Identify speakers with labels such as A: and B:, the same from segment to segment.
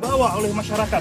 A: dibawa oleh masyarakat,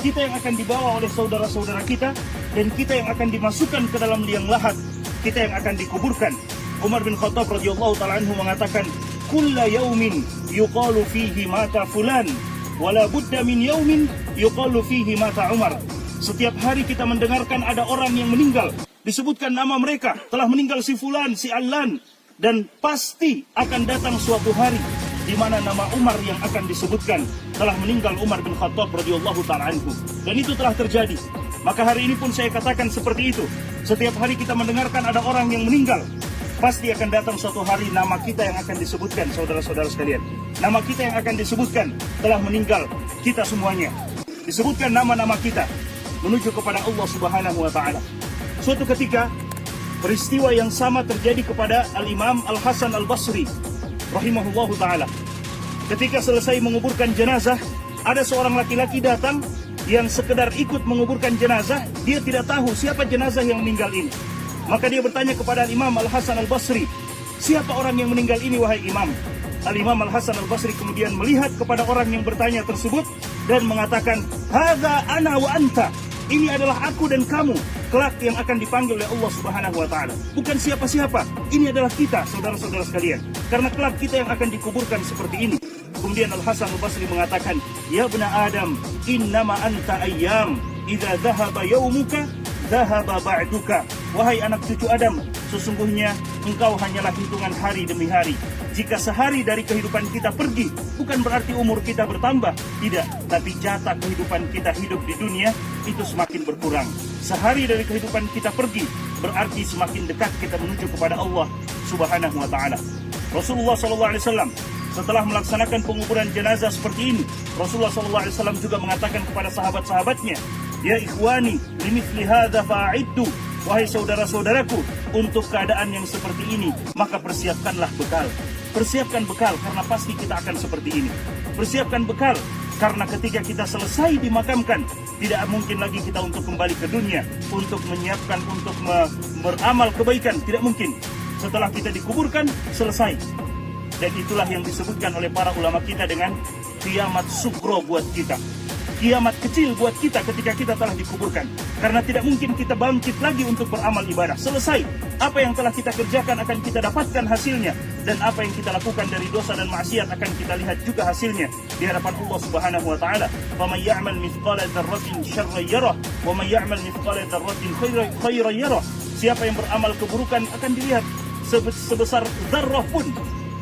A: kita yang akan dibawa oleh saudara-saudara kita, dan kita yang akan dimasukkan ke dalam liang lahat, kita yang akan dikuburkan. Umar bin Khattab radhiyallahu ta'ala anhu mengatakan, kulla yaumin yuqalu fihi mata fulan, wala budda min yaumin yuqalu fihi mata Umar. Setiap hari kita mendengarkan ada orang yang meninggal, disebutkan nama mereka, telah meninggal si fulan, si Allan, dan pasti akan datang suatu hari di mana nama Umar yang akan disebutkan, telah meninggal Umar bin Khattab radhiyallahu ta'ala anhu. Dan itu telah terjadi. Maka hari ini pun saya katakan seperti itu. Setiap hari kita mendengarkan ada orang yang meninggal, pasti akan datang suatu hari nama kita yang akan disebutkan, saudara-saudara sekalian. Nama kita yang akan disebutkan, telah meninggal kita semuanya. Disebutkan nama-nama kita menuju kepada Allah Subhanahu wa ta'ala. Suatu ketika peristiwa yang sama terjadi kepada Al-Imam Al-Hasan Al-Basri rahimahullahu ta'ala. Ketika selesai menguburkan jenazah, ada seorang laki-laki datang yang sekedar ikut menguburkan jenazah. Dia tidak tahu siapa jenazah yang meninggal ini. Maka dia bertanya kepada Imam Al-Hasan Al-Basri, siapa orang yang meninggal ini wahai Imam? Al-Imam Al-Hasan Al-Basri kemudian melihat kepada orang yang bertanya tersebut dan mengatakan, hadza ana wa anta. Ini adalah aku dan kamu kelak yang akan dipanggil oleh Allah Subhanahu wa ta'ala. Bukan siapa-siapa, ini adalah kita, saudara-saudara sekalian. Karena kelak kita yang akan dikuburkan seperti ini. Kemudian Al-Hasan Al-Basri mengatakan, ya bna Adam, innama anta ayyam, idza dhahaba yaumuka dhahaba ba'duka. Wahai anak cucu Adam, sesungguhnya engkau hanyalah hitungan hari demi hari. Jika sehari dari kehidupan kita pergi, bukan berarti umur kita bertambah. Tidak, tapi jatah kehidupan kita hidup di dunia itu semakin berkurang. Sehari dari kehidupan kita pergi, berarti semakin dekat kita menuju kepada Allah Subhanahu wa ta'ala. Rasulullah SAW setelah melaksanakan penguburan jenazah seperti ini, Rasulullah SAW juga mengatakan kepada sahabat-sahabatnya, ya ikhwani, limithli hadza fa'iddu. Wahai saudara-saudaraku, untuk keadaan yang seperti ini, maka persiapkanlah bekal. Persiapkan bekal, karena pasti kita akan seperti ini. Persiapkan bekal, karena ketika kita selesai dimakamkan, tidak mungkin lagi kita untuk kembali ke dunia, untuk menyiapkan, untuk beramal kebaikan. Tidak mungkin. Setelah kita dikuburkan, selesai. Dan itulah yang disebutkan oleh para ulama kita dengan kiamat sugro buat kita. Kiamat kecil buat kita ketika kita telah dikuburkan. Karena tidak mungkin kita bangkit lagi untuk beramal ibadah. Selesai. Apa yang telah kita kerjakan akan kita dapatkan hasilnya. Dan apa yang kita lakukan dari dosa dan maksiat akan kita lihat juga hasilnya di hadapan Allah Subhanahu wa ta'ala. وَمَنْ يَعْمَلْ مِثْقَالَ ذَرَّةٍ شَرًّا يَرَهُ وَمَنْ يَعْمَلْ مِثْقَالَ ذَرَّةٍ خَيْرًا يَرَهُ. Siapa yang beramal keburukan akan dilihat sebesar zarrah pun.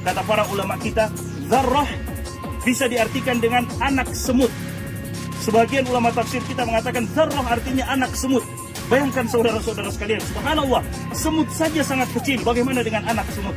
A: Kata para ulama kita, zarrah bisa diartikan dengan anak semut. Sebagian ulama tafsir kita mengatakan zarrah artinya anak semut. Bayangkan saudara-saudara sekalian, subhanallah, semut saja sangat kecil, bagaimana dengan anak semut?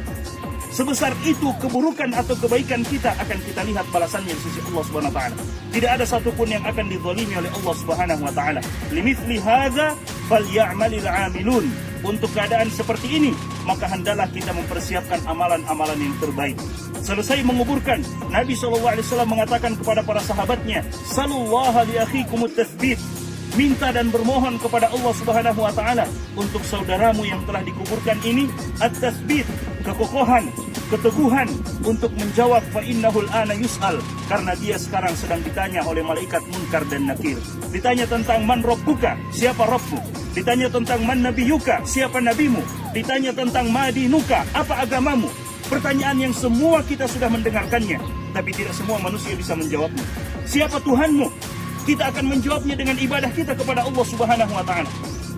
A: Sebesar itu keburukan atau kebaikan kita akan kita lihat balasannya di sisi Allah Subhanahu wa ta'ala. Tidak ada satupun yang akan dizalimi oleh Allah Subhanahu wa ta'ala. Limithli hadza falyamalil 'amilun. Untuk keadaan seperti ini, maka hendaklah kita mempersiapkan amalan-amalan yang terbaik. Selesai menguburkan, Nabi SAW mengatakan kepada para sahabatnya, Salullaha li akhikumut tathbit. Minta dan bermohon kepada Allah Subhanahu wa ta'ala untuk saudaramu yang telah dikuburkan ini, at-tathbit, kekokohan, keteguhan untuk menjawab, fa innahul ana yus'al, karena dia sekarang sedang ditanya oleh malaikat Munkar dan Nakir. Ditanya tentang man rabbuka, siapa Rabbmu? Ditanya tentang man nabiyuka, siapa nabimu? Ditanya tentang madinuka, apa agamamu? Pertanyaan yang semua kita sudah mendengarkannya, tapi tidak semua manusia bisa menjawabnya. Siapa Tuhanmu? Kita akan menjawabnya dengan ibadah kita kepada Allah Subhanahu wa ta'ala.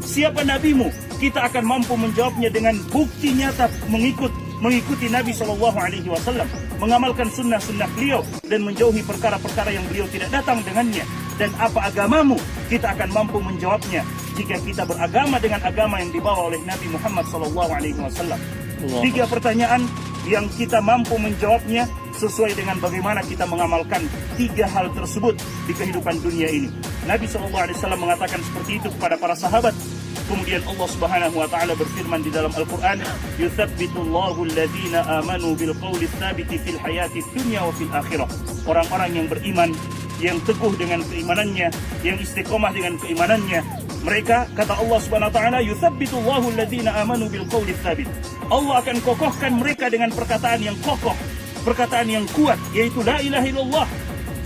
A: Siapa nabimu? Kita akan mampu menjawabnya dengan bukti nyata mengikuti Nabi SAW, mengamalkan sunnah-sunnah beliau dan menjauhi perkara-perkara yang beliau tidak datang dengannya. Dan apa agamamu? Kita akan mampu menjawabnya jika kita beragama dengan agama yang dibawa oleh Nabi Muhammad SAW. 3 pertanyaan yang kita mampu menjawabnya sesuai dengan bagaimana kita mengamalkan 3 hal tersebut di kehidupan dunia ini. Nabi SAW mengatakan seperti itu kepada para sahabat. Kemudian Allah Subhanahu wa ta'ala berfirman di dalam Al-Quran, yuthabbitullahu alladhina amanu bilqawli tsabiti fil hayati dunya wa fil akhirah. Orang-orang yang beriman, yang teguh dengan keimanannya, yang istiqomah dengan keimanannya, mereka, kata Allah Subhanahu wa ta'ala, yuthabbitullahu alladhina amanu bilqawli tsabit. Allah akan kokohkan mereka dengan perkataan yang kokoh, perkataan yang kuat, yaitu la ilaha illallah.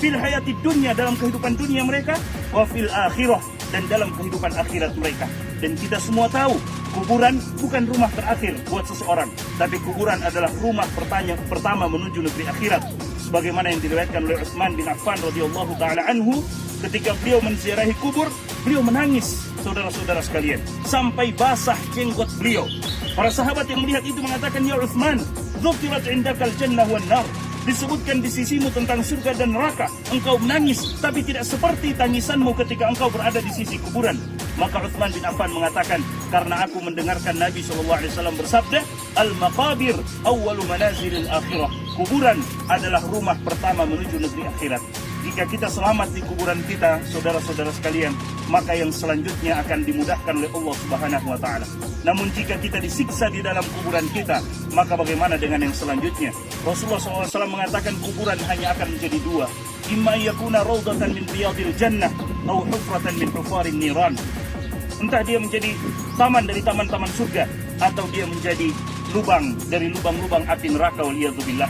A: fil hayatid dunya, dalam kehidupan dunia mereka, wa fil akhirah, dan dalam kehidupan akhirat mereka. Dan kita semua tahu, kuburan bukan rumah terakhir buat seseorang, tapi kuburan adalah rumah pertama menuju negeri akhirat. Sebagaimana yang diriwayatkan oleh Utsman bin Affan radhiyallahu taala anhu, ketika beliau menziarahi kubur, beliau menangis, saudara-saudara sekalian, sampai basah jenggot beliau. Para sahabat yang melihat itu mengatakan, ya Utsman, dzukirat indakal jannah wan nar, disebutkan di sisimu tentang surga dan neraka, engkau menangis, tapi tidak seperti tangisanmu ketika engkau berada di sisi kuburan. Maka Utsman bin Affan mengatakan, karena aku mendengarkan Nabi SAW bersabda, al-maqabir awwalu manazilil akhirah, kuburan adalah rumah pertama menuju negeri akhirat. Jika kita selamat di kuburan kita, saudara-saudara sekalian, maka yang selanjutnya akan dimudahkan oleh Allah Subhanahu wa taala. Namun jika kita disiksa di dalam kuburan kita, maka bagaimana dengan yang selanjutnya? Rasulullah SAW mengatakan kuburan hanya akan menjadi dua. Imma yakuna rawdatan min riyadil jannah atau hufratan min hufarin niran. Entah dia menjadi taman dari taman-taman surga, atau dia menjadi lubang dari lubang-lubang api neraka, waliyadzubillah.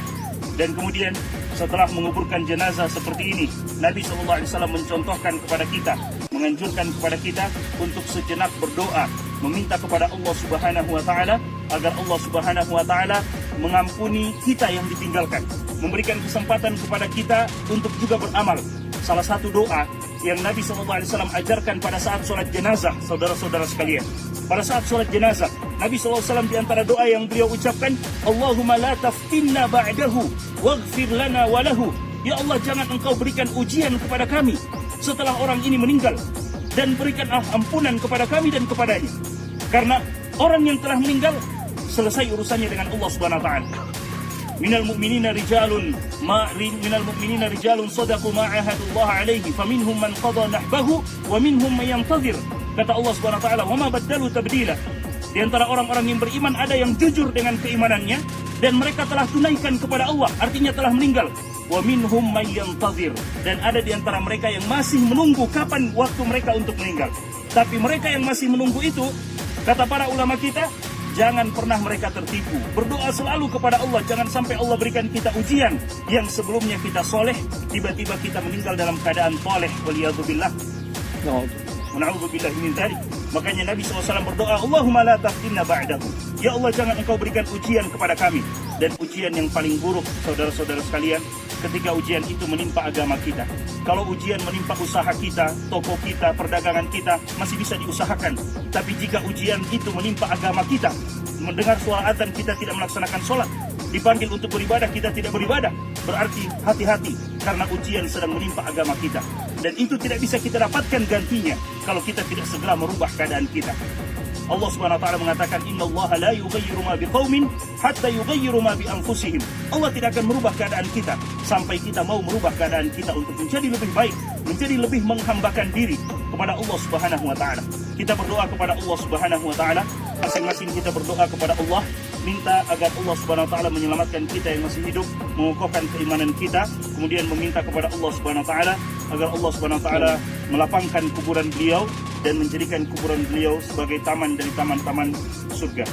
A: Dan kemudian setelah menguburkan jenazah seperti ini, Nabi SAW mencontohkan kepada kita, menganjurkan kepada kita untuk sejenak berdoa, meminta kepada Allah Subhanahu wa taala agar Allah Subhanahu wa taala mengampuni kita yang ditinggalkan, memberikan kesempatan kepada kita untuk juga beramal. Salah satu doa yang Nabi SAW ajarkan pada saat sholat jenazah, saudara-saudara sekalian, pada saat sholat jenazah, Nabi SAW di antara doa yang beliau ucapkan, Allahumma la taftinna ba'dahu waghfir lana walahu. Ya Allah, jangan engkau berikan ujian kepada kami setelah orang ini meninggal, dan berikan ampunan kepada kami dan kepadanya. Karena orang yang telah meninggal selesai urusannya dengan Allah Subhanahu wa taala. Minal mu'minina rijalun sadaqu ma ahadullah alaihi faminhum man qada nahbahu wa minhum man yantazir. Kata Allah Subhanahu wa taala, "Wa ma badalu tabdila." Di antara orang-orang yang beriman ada yang jujur dengan keimanannya dan mereka telah tunaikan kepada Allah, artinya telah meninggal. Wa minhum man yantazir, dan ada di antara mereka yang masih menunggu kapan waktu mereka untuk meninggal. Tapi mereka yang masih menunggu itu, kata para ulama kita, jangan pernah mereka tertipu. Berdoa selalu kepada Allah, jangan sampai Allah berikan kita ujian yang sebelumnya kita soleh, tiba-tiba kita meninggal dalam keadaan toleh. Waliyadzubillah. Na'udzubillah min dzalik. Makanya Nabi SAW berdoa, Allahumma la taftinna ba'dahu. Ya Allah, jangan engkau berikan ujian kepada kami. Dan ujian yang paling buruk, saudara-saudara sekalian, ketika ujian itu menimpa agama kita. Kalau ujian menimpa usaha kita, toko kita, perdagangan kita, masih bisa diusahakan. Tapi jika ujian itu menimpa agama kita, mendengar suara azan kita tidak melaksanakan sholat, dipanggil untuk beribadah kita tidak beribadah, berarti hati-hati karena ujian sedang menimpa agama kita. Dan itu tidak bisa kita dapatkan gantinya kalau kita tidak segera merubah keadaan kita. Allah Subhanahu wa taala mengatakan, innallaha la yughayyiru ma biqaumin hatta yughayyiru ma bi anfusihim. Allah tidak akan merubah keadaan kita sampai kita mau merubah keadaan kita untuk menjadi lebih baik, menjadi lebih menghambakan diri kepada Allah Subhanahu wa taala. Kita berdoa kepada Allah Subhanahu wa taala, masing-masing kita berdoa kepada Allah, minta agar Allah Subhanahu wa taala menyelamatkan kita yang masih hidup, mengokohkan keimanan kita, kemudian meminta kepada Allah Subhanahu wa taala agar Allah Subhanahu wa taala melapangkan kuburan beliau dan menjadikan kuburan beliau sebagai taman dari taman-taman surga.